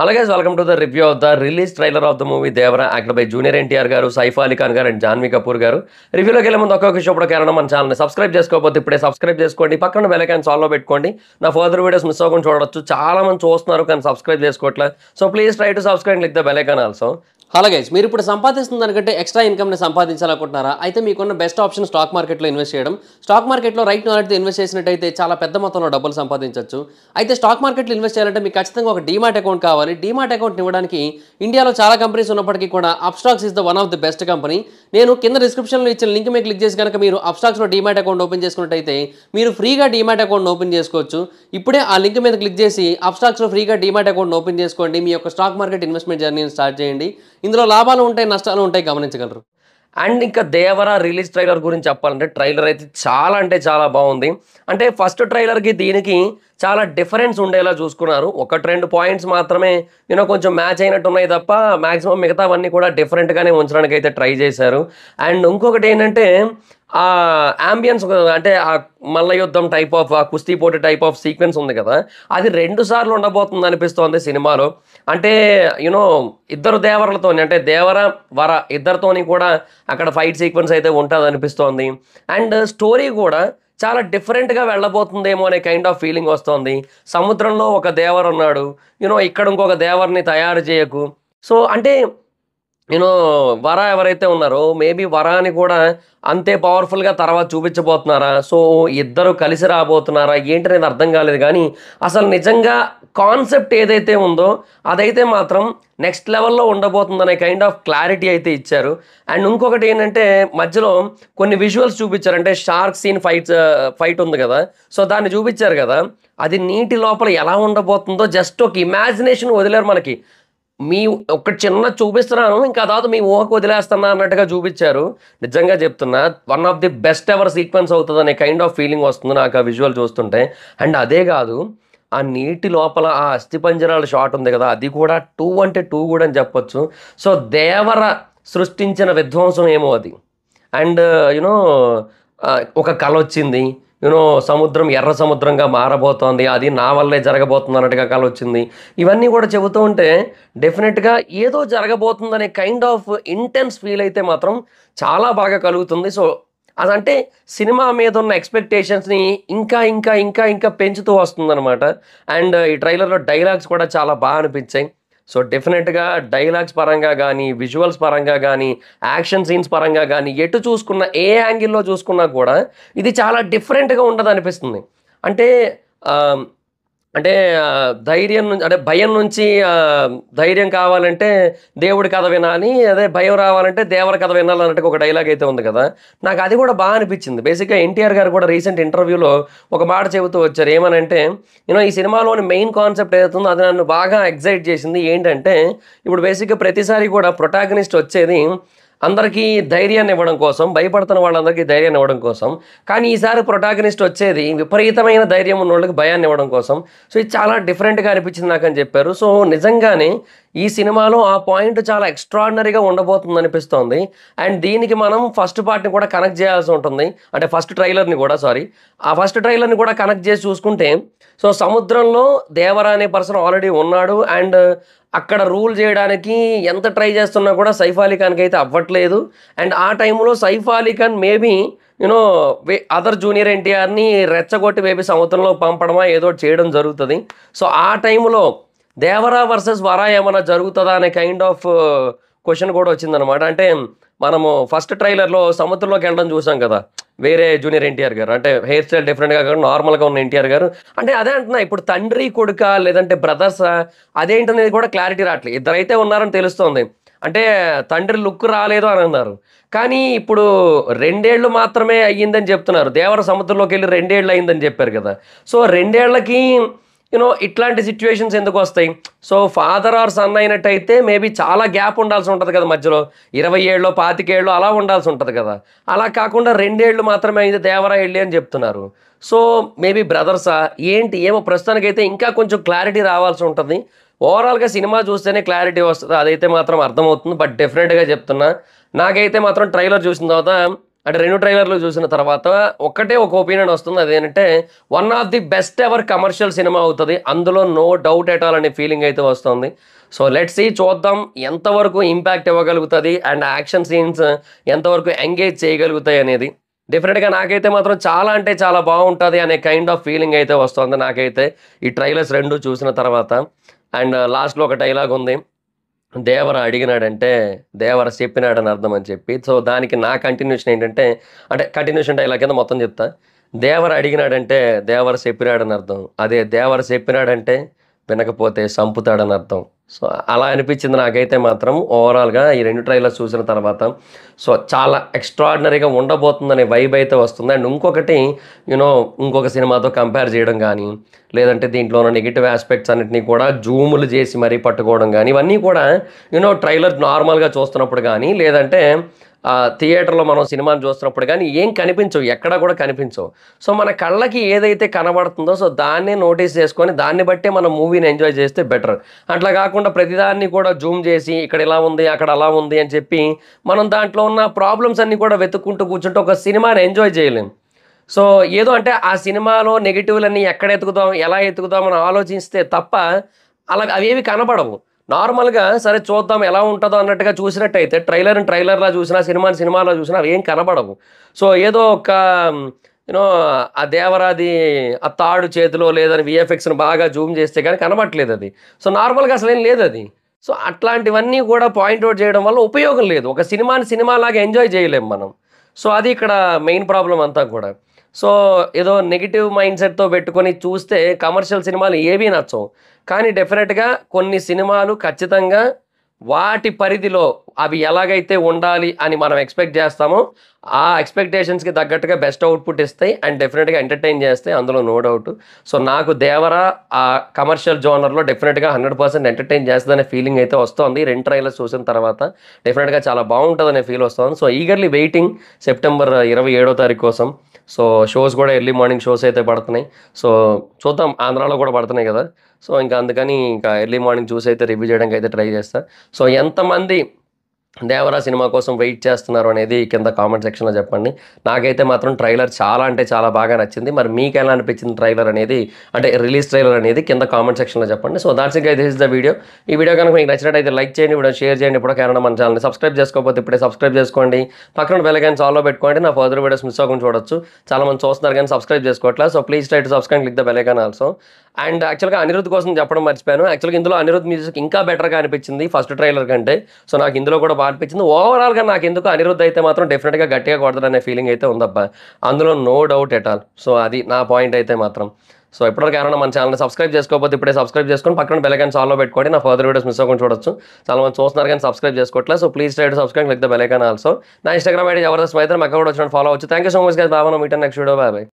Hello guys, welcome to the review of the release trailer of the movie Devara, acted by Junior NTR garu, Saif Ali Khan garu and Janvi Kapoor garu. Review లోకి వెళ్ళే ముందు ఒక్కొక్క విషయం కూడా కారణం మన ఛానల్ని subscribe చేసుకోకపోతే ఇప్పుడే సబ్స్క్రైబ్ చేసుకోండి, పక్కన బెల్ ఐకాన్ ఆల్లో పెట్టుకోండి. నా ఫర్దర్ వీడియోస్ మిస్ అవ్వకుండా చూడొచ్చు. చాలా మంది చూస్తున్నారు కానీ సబ్స్క్రైబ్ చేసుకోవట్లేదు. So please try to subscribe and click the bell icon also. Hello guys, మీరు ఇప్పుడు సంపాదిస్తున్న దానికంటే ఎక్స్ట్రా ఇన్కమ్ని సంపాదించాలనుకుంటున్నారా? అయితే మీకున్న బెస్ట్ ఆప్షన్ స్టాక్ మార్కెట్లో ఇన్వెస్ట్ చేయడం. స్టాక్ మార్కెట్లో రైట్ నాలెడ్జ్తో ఇన్వెస్ట్ చేసినట్టయితే చాలా పెద్ద మొత్తంలో డబ్బులు సంపాదించవచ్చు. అయితే స్టాక్ మార్కెట్లో ఇన్వెస్ట్ చేయాలంటే మీకు ఖచ్చితంగా ఒక డీమాట్ అకౌంట్ కావాలి. డీమాట్ అకౌంట్ ఇవ్వడానికి ఇండియాలో చాలా కంపెనీస్ ఉన్నప్పటికీ కూడా Upstox is the one of the best company. నేను కింద డిస్క్రిప్షన్లో ఇచ్చిన లింక్ మీద క్లిక్ చేసి కనుక మీరు అప్స్టాక్స్లో డీమాట్ అకౌంట్ ఓపెన్ చేసుకున్నట్టయితే మీరు ఫ్రీగా డీమాట్ అకౌంట్ ఓపెన్ చేసుకోవచ్చు. ఇప్పుడే ఆ లింక్ మీద క్లిక్ చేసి అప్స్టాక్స్లో ఫ్రీగా డీమాట్ అకౌంట్ ఓపెన్ చేసుకోండి. మీ యొక్క స్టాక్ మార్కెట్ ఇన్వెస్ట్మెంట్ జర్నీని స్టార్ట్ చేయండి. ఇందులో లాభాలు ఉంటాయి, నష్టాలు ఉంటాయి, గమనించగలరు. అండ్ ఇంకా దేవరా రిలీజ్ ట్రైలర్ గురించి చెప్పాలంటే ట్రైలర్ అయితే చాలా అంటే చాలా బాగుంది. అంటే ఫస్ట్ ట్రైలర్కి దీనికి చాలా డిఫరెన్స్ ఉండేలా చూసుకున్నారు. ఒక 2 పాయింట్స్ మాత్రమే కొంచెం మ్యాచ్ అయినట్టు ఉన్నాయి తప్ప మ్యాక్సిమం మిగతావన్నీ కూడా డిఫరెంట్గానే ఉంచడానికి అయితే ట్రై చేశారు. అండ్ ఇంకొకటి ఏంటంటే ఆ అంబియన్స్, అంటే ఆ మల్ల యుద్ధం టైప్ ఆఫ్, ఆ కుస్తీ పోటీ టైప్ ఆఫ్ సీక్వెన్స్ ఉంది కదా, అది 2 సార్లు ఉండబోతుంది అనిపిస్తోంది సినిమాలో. అంటే ఇద్దరు దేవరలతో, అంటే దేవర వర ఇద్దరితోని కూడా అక్కడ ఫైట్ సీక్వెన్స్ అయితే ఉంటుంది అనిపిస్తోంది. అండ్ స్టోరీ కూడా చాలా డిఫరెంట్గా వెళ్ళబోతుందేమో అనే కైండ్ ఆఫ్ ఫీలింగ్ వస్తుంది. సముద్రంలో ఒక దేవర్ ఉన్నాడు, ఇక్కడ ఇంకొక దేవర్ని తయారు చేయకు. సో అంటే వర ఎవరైతే ఉన్నారో మేబీ వరాని కూడా అంతే పవర్ఫుల్గా తర్వాత చూపించబోతున్నారా? సో ఇద్దరు కలిసి రాబోతున్నారా ఏంటనేది అర్థం కాలేదు. కానీ అసలు నిజంగా కాన్సెప్ట్ ఏదైతే ఉందో అదైతే మాత్రం నెక్స్ట్ లెవెల్లో ఉండబోతుందనే కైండ్ ఆఫ్ క్లారిటీ అయితే ఇచ్చారు. అండ్ ఇంకొకటి ఏంటంటే మధ్యలో కొన్ని విజువల్స్ చూపించారు. అంటే షార్క్ సీన్ ఫైట్ ఉంది కదా, సో దాన్ని చూపించారు కదా, అది నీటి లోపల ఎలా ఉండబోతుందో జస్ట్ ఒక ఇమాజినేషన్ వదిలేరు మనకి. మీ ఒక చిన్న చూపిస్తున్నాను, ఇంకా తర్వాత మీ ఊహకు వదిలేస్తున్నా అన్నట్టుగా చూపించారు. నిజంగా చెప్తున్నా, one of the best ever sequence అవుతుంది అనే కైండ్ ఆఫ్ ఫీలింగ్ వస్తుంది నాకు ఆ విజువల్ చూస్తుంటే. అండ్ అదే కాదు, ఆ నీటి లోపల ఆ అస్థిపంజరాల షాట్ ఉంది కదా, అది కూడా 2 అంటే 2 కూడా అని చెప్పొచ్చు. సో దేవర సృష్టించిన విధ్వంసం ఏమో అది. అండ్ ఒక కళ వచ్చింది, సముద్రం ఎర్ర సముద్రంగా మారబోతోంది, అది నా వల్లే జరగబోతుంది అన్నట్టుగా కళ వచ్చింది. ఇవన్నీ కూడా చెబుతూ ఉంటే డెఫినెట్గా ఏదో జరగబోతుందనే కైండ్ ఆఫ్ ఇంటెన్స్ ఫీల్ అయితే మాత్రం చాలా బాగా కలుగుతుంది. సో అదంటే సినిమా మీద ఉన్న ఎక్స్పెక్టేషన్స్ని ఇంకా ఇంకా ఇంకా ఇంకా పెంచుతూ వస్తుందన్నమాట. అండ్ ఈ ట్రైలర్లో డైలాగ్స్ కూడా చాలా బాగా అనిపించాయి. సో డెఫినెట్గా డైలాగ్స్ పరంగా కానీ, విజువల్స్ పరంగా కానీ, యాక్షన్ సీన్స్ పరంగా కానీ, ఎటు చూసుకున్నా, ఏ యాంగిల్లో చూసుకున్నా కూడా ఇది చాలా డిఫరెంట్గా ఉండదు అనిపిస్తుంది. అంటే అంటే ధైర్యం నుంచి, అంటే భయం నుంచి ధైర్యం కావాలంటే దేవుడి కథ వినాలి, అదే భయం రావాలంటే దేవర కథ వినాలి అన్నట్టు ఒక డైలాగ్ అయితే ఉంది కదా, నాకు అది కూడా బాగా అనిపించింది. బేసిక్గా ఎన్టీఆర్ గారు కూడా రీసెంట్ ఇంటర్వ్యూలో ఒక మాట చెబుతూ వచ్చారు. ఏమనంటే ఈ సినిమాలోని మెయిన్ కాన్సెప్ట్ ఏదైతుందో అది నన్ను బాగా ఎగ్జైట్ చేసింది. ఏంటంటే ఇప్పుడు బేసిక్గా ప్రతిసారి కూడా ప్రొటాగనిస్ట్ వచ్చేది అందరికీ ధైర్యాన్ని ఇవ్వడం కోసం, భయపడుతున్న వాళ్ళందరికీ ధైర్యాన్ని ఇవ్వడం కోసం. కానీ ఈసారి ప్రొటాగనిస్ట్ వచ్చేది విపరీతమైన ధైర్యం ఉన్న వాళ్ళకి భయాన్ని ఇవ్వడం కోసం. సో ఇది చాలా డిఫరెంట్గా అనిపించింది నాకు అని చెప్పారు. సో నిజంగానే ఈ సినిమాలో ఆ పాయింట్ చాలా ఎక్స్ట్రాడినరీగా ఉండబోతుంది అనిపిస్తోంది. అండ్ దీనికి మనం ఫస్ట్ పార్ట్ని కూడా కనెక్ట్ చేయాల్సి ఉంటుంది. అంటే ఫస్ట్ ట్రైలర్ని కూడా కనెక్ట్ చేసి చూసుకుంటే, సో సముద్రంలో దేవర అనే పర్సన్ ఆల్రెడీ ఉన్నాడు. అండ్ అక్కడ రూల్ చేయడానికి ఎంత ట్రై చేస్తున్నా కూడా సైఫ్ అలీ ఖాన్కి అయితే అవ్వట్లేదు. అండ్ ఆ టైంలో Saif Ali Khan maybe other junior ఎన్టీఆర్ని రెచ్చగొట్టి మేబీ సముద్రంలో పంపడమా ఏదో చేయడం జరుగుతుంది. సో ఆ టైంలో దేవరా వర్సెస్ వరా ఏమైనా జరుగుతుందా అనే కైండ్ ఆఫ్ క్వశ్చన్ కూడా వచ్చిందనమాట. అంటే మనము ఫస్ట్ ట్రైలర్లో సముద్రంలోకి వెళ్ళడం చూసాం కదా, వేరే జూనియర్ ఎన్టీఆర్ గారు, అంటే హెయిర్ స్టైల్ డిఫరెంట్గా కాకుండా నార్మల్గా ఉన్న ఎన్టీఆర్ గారు. అంటే అదే అంటున్నా, ఇప్పుడు తండ్రి కొడుక లేదంటే బ్రదర్సా అదేంటనేది కూడా క్లారిటీ రావట్లేదు. ఇద్దరైతే ఉన్నారని తెలుస్తోంది. అంటే తండ్రి లుక్ రాలేదు అని అన్నారు, కానీ ఇప్పుడు 2 ఏళ్ళు మాత్రమే అయ్యిందని చెప్తున్నారు. దేవర సముద్రంలోకి వెళ్ళి 2 ఏళ్ళు అయిందని చెప్పారు కదా. సో 2 ఏళ్ళకి ఇట్లాంటి సిచ్యువేషన్స్ ఎందుకు వస్తాయి? సో ఫాదర్ ఆర్ సన్ అయినట్టయితే మేబీ చాలా గ్యాప్ ఉండాల్సి ఉంటుంది కదా, మధ్యలో 20 ఏళ్ళు 25 ఏళ్ళు అలా ఉండాల్సి ఉంటుంది కదా. అలా కాకుండా 2 ఏళ్ళు మాత్రమే అయింది దేవరా వెళ్ళి అని చెప్తున్నారు. సో మేబీ బ్రదర్సా ఏంటి ఏమో, ప్రస్తుతానికైతే ఇంకా కొంచెం క్లారిటీ రావాల్సి ఉంటుంది. ఓవరాల్గా సినిమా చూస్తేనే క్లారిటీ వస్తుంది, అదైతే మాత్రం అర్థమవుతుంది. బట్ డెఫినెట్గా చెప్తున్నా, నాకైతే మాత్రం ట్రైలర్ చూసిన తర్వాత అంటే 2 ట్రైలర్‌లు చూసిన తర్వాత ఒక్కటే ఒక ఒపీనియన్ వస్తుంది. అదేంటంటే one of the best ever commercial cinema అవుతది. అందులో నో డౌట్ ఎట్ ఆల్ అనే ఫీలింగ్ అయితే వస్తుంది. సో లెట్స్ సీ చూద్దాం ఎంతవరకు ఇంపాక్ట్ ఇవ్వగలుగుతది అండ్ యాక్షన్ సీన్స్ ఎంతవరకు ఎంగేజ్ చేయగలుగుతాయి అనేది. డెఫినిట్‌గా నాకైతే మాత్రం చాలా అంటే చాలా బావుంటది అనే కైండ్ ఆఫ్ ఫీలింగ్ అయితే వస్తుంది నాకైతే. ఈ ట్రైలర్స్ 2 చూసిన తర్వాత. అండ్ లాస్ట్‌లో ఒక డైలాగ్ ఉంది. దేవర అడిగినాడంటే, దేవర చెప్పినాడని అర్థం అని చెప్పి. సో, దానికి నా కంటిన్యూషన్ ఏంటంటే, అంటే కంటిన్యూషన్ డైలాగ్ కింద మొత్తం చెప్తా. దేవర అడిగినాడంటే, దేవర చెప్పినాడని అర్థం. అదే దేవర చెప్పినాడంటే, వినకపోతే సంపుతాడని అర్థం. సో, అలా అనిపించింది నాకైతే మాత్రం ఓవరాల్‌గా ఈ 2 ట్రైలర్స్ చూసిన తర్వాత. సో, చాలా ఎక్స్ట్రార్డినరీగా ఉండబోతుందనే వైబ్ అయితే వస్తుంది. అండ్ ఇంకొకటి ఇంకొక సినిమాతో కంపేర్ చేయడం గానీ, లేదంటే దీంట్లో ఉన్న నెగెటివ్ యాస్పెక్ట్స్ అన్నిటిని కూడా జూములు చేసి మరీ పట్టుకోవడం గానీ, ఇవన్నీ కూడా ట్రైలర్ నార్మల్‌గా చూస్తున్నప్పుడు గానీ, లేదంటే థియేటర్‌లో మనం సినిమాని చూస్తున్నప్పుడు గానీ ఏం కనిపించవు. ఎక్కడ కూడా కనిపించవు. సో, మన కళ్ళకి ఏదైతే కనబడుతుందో సో, దాన్నే నోటీస్ చేసుకొని దాన్ని బట్టే మనం మూవీని ఎంజాయ్ చేస్తే బెటర్. అట్లా కాకుండా ప్రతిదాన్ని కూడా జూమ్ చేసి ఇక్కడ ఇలా ఉంది, అక్కడ అలా ఉంది అని చెప్పి మనం దాంట్లో ఉన్న ప్రాబ్లమ్స్ అన్నీ కూడా వెతుక్కుంటూ కూర్చుంటే ఒక సినిమాని ఎంజాయ్ చేయలేం. సో, ఏదో అంటే ఆ సినిమాలో నెగెటివ్‌లన్నీ ఎక్కడ ఎతుకుదాం, ఎలా ఎతుకుదాం అని ఆలోచిస్తే తప్ప అవేవి కనపడవు. నార్మల్‌గా సరే చూద్దాం ఎలా ఉంటదో అన్నట్టుగా చూసినట్టయితే ట్రైలర్‌లా చూసినా, సినిమాని సినిమాలో చూసినా అవేం కనపడవు. సో, ఏదో ఒక యూనో ఆ దేవరాది ఆ తాడు చేతిలో లేదని వీఎఫ్ఎక్స్‌ని బాగా జూమ్ చేస్తే గాని కనపట్లేదది. సో, నార్మల్‌గా అసలేం లేదది. సో, అట్లాంటివన్నీ కూడా పాయింట్ ఔట్ చేయడం వల్ల ఉపయోగం లేదు. ఒక సినిమాని సినిమాలాగా ఎంజాయ్ చేయలేం మనం. సో, అది ఇక్కడ మెయిన్ ప్రాబ్లమ్ అంతా కూడా. సో, ఏదో నెగెటివ్ మైండ్‌సెట్‌తో పెట్టుకొని చూస్తే కమర్షియల్ సినిమాలు ఏవీ నచ్చవు. కానీ డెఫినిట్‌గా కొన్ని సినిమాలు ఖచ్చితంగా వాటి పరిధిలో అవి ఎలాగైతే ఉండాలి అని మనం ఎక్స్‌పెక్ట్ చేస్తామో, ఆ ఎక్స్‌పెక్టేషన్స్‌కి తగ్గట్టుగా బెస్ట్ అవుట్‌పుట్ ఇస్తాయి. అండ్ డెఫినిట్‌గా ఎంటర్‌టైన్ చేస్తాయి. అందులో నో డౌట్. సో, నాకు 'దేవర' కమర్షియల్ జోనర్‌లో డెఫినిట్‌గా 100% ఎంటర్‌టైన్ చేస్తదనే ఫీలింగ్ అయితే వస్తోంది. 2 ట్రైలర్స్ చూసిన తర్వాత. డెఫినిట్‌గా చాలా బావుంటదనే ఫీల్ వస్తోంది. సో, ఈగర్‌లీ వెయిటింగ్ సెప్టెంబర్ 27వ తారీఖు కోసం. సో, షోస్ కూడా ఎర్లీ మార్నింగ్ షోస్ అయితే పడుతున్నాయి. సో, చూద్దాం ఆంధ్రాలో కూడా పడుతున్నాయి కదా! సో, అందుకని ఎర్లీ మార్నింగ్ చూసైతే రివ్యూ చేయడానికైతే ట్రై చేస్తా. సో, ఎంతమంది 'దేవరా' సినిమా కోసం వెయిట్ చేస్తున్నారు అనేది కింద కామెంట్ సెక్షన్‌లో చెప్పండి. నాకైతే మాత్రం ట్రైలర్ చాలా అంటే చాలా బాగా నచ్చింది. మరి మీకెలా అనిపించింది ట్రైలర్ అనేది, అంటే రిలీజ్ ట్రైలర్ అనేది కింద కామెంట్ సెక్షన్‌లో చెప్పండి. So, that's it guys, this is the video. ఈ వీడియో కనుక మీకు నచ్చినట్టయితే లైక్ చేయండి, వీడియో షేర్ చేయండి. ఇప్పటికైనా మన ఛానల్‌ని సబ్స్క్రైబ్ చేసుకోకపోతే ఇప్పుడే సబ్స్క్రైబ్ చేసుకోండి. పక్కన బెల్ ఐకాన్ ఆల్‌లో పెట్టుకోండి. నా ఫర్దర్ వీడియోస్ మిస్ అవ్వకుండా చూడొచ్చు. చాలామంది చూస్తున్నారు కానీ సబ్స్క్రైబ్ చేసుకోవట్లేదు. So, please try to subscribe, click the bell icon also. And యాక్చువల్‌గా అనిరుద్ కోసం చెప్పడం మర్చిపోయాను. యాక్చువల్‌గా ఇందులో అనిరుద్ మ్యూజిక్ ఇంకా బెటర్‌గా అనిపించింది ఫస్ట్ ట్రైలర్ కంటే. సో, నాకు ఇందులో కూడా బాగా అనిపించింది. ఓవరాల్‌గా నాకెందుకో అనిరుద్ అయితే మాత్రం డెఫినిట్‌గా గట్టిగా కొడతాడనే ఫీలింగ్ అయితే ఉందబ్బా. అందులో no doubt at all. So, అది నా పాయింట్ అయితే మాత్రం. సో, ఇప్పటివరకు ఎవరైనా మన ఛానల్‌ని సబ్స్క్రైబ్ చేసుకోకపోతే ఇప్పుడే సబ్స్క్రైబ్ చేసుకొని పక్కన బెల్ ఐకాన్ ఆల్‌లో పెట్టుకోండి. నా ఫర్దర్ వీడియోస్ మిస్ అవ్వకుండా చూడొచ్చు. చాలామంది చూస్తున్నారు కానీ సబ్స్క్రైబ్ చేసుకోవట్లేదు. So, please try to subscribe, click the bell icon also. నా ఇన్‌స్టాగ్రామ్ ఐడీ జబర్దస్త్ మైత్రి, అక్కడ కూడా వచ్చి ఫాలో అవ్వచ్చు. Thank you so much guys. Bye. మనం మీట్ నెక్స్ట్ వీడియో. బాయ్.